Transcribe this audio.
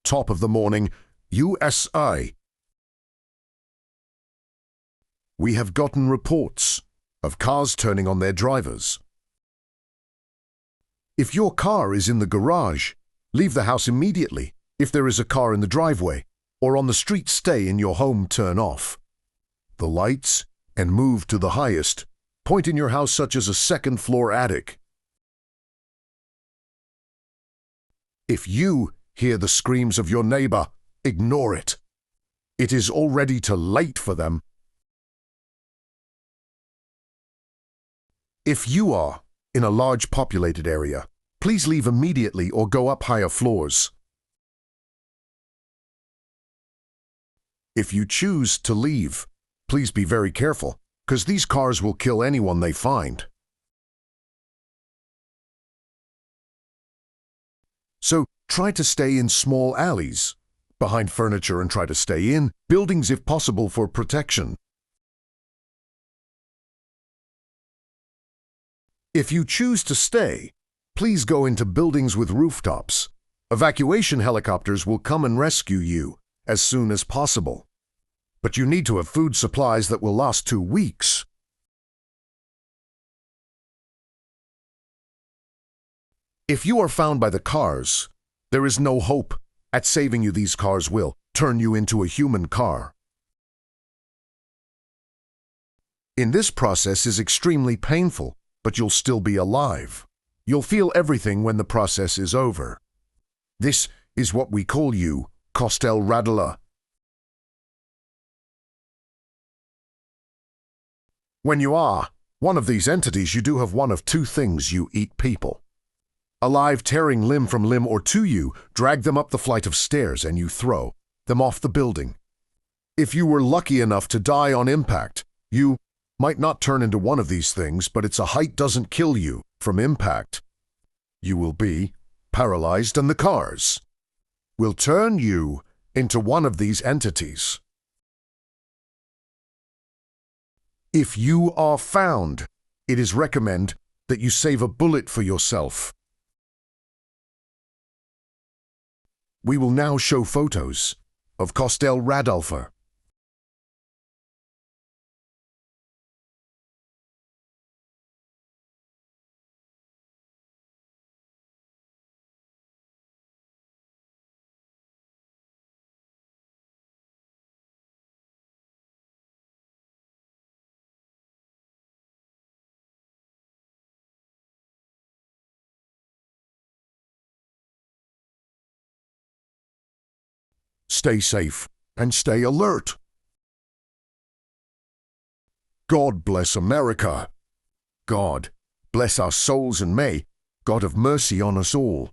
top of the morning, USA. We have gotten reports of cars turning on their drivers. If your car is in the garage, leave the house immediately. If there is a car in the driveway or on the street, stay in your home, turn off the lights and move to the highest point in your house, such as a second-floor attic. If you hear the screams of your neighbor, ignore it. It is already too late for them. If you are in a large populated area, please leave immediately or go up higher floors. If you choose to leave, please be very careful, because these cars will kill anyone they find. So try to stay in small alleys, behind furniture, and try to stay in buildings if possible for protection. If you choose to stay, please go into buildings with rooftops. Evacuation helicopters will come and rescue you as soon as possible. But you need to have food supplies that will last 2 weeks. If you are found by the cars, there is no hope at saving you. These cars will turn you into a human car. In this process is extremely painful, but you'll still be alive. You'll feel everything when the process is over. This is what we call you, Costel Radula. When you are one of these entities, you do have one of two things: you eat people. Alive, tearing limb from limb, or two, you drag them up the flight of stairs and you throw them off the building. If you were lucky enough to die on impact, you might not turn into one of these things, but its height doesn't kill you from impact. You will be paralyzed, and the cars will turn you into one of these entities. If you are found, it is recommended that you save a bullet for yourself. We will now show photos of Costel Radulfer. Stay safe and stay alert. God bless America. God bless our souls, and may God have mercy on us all.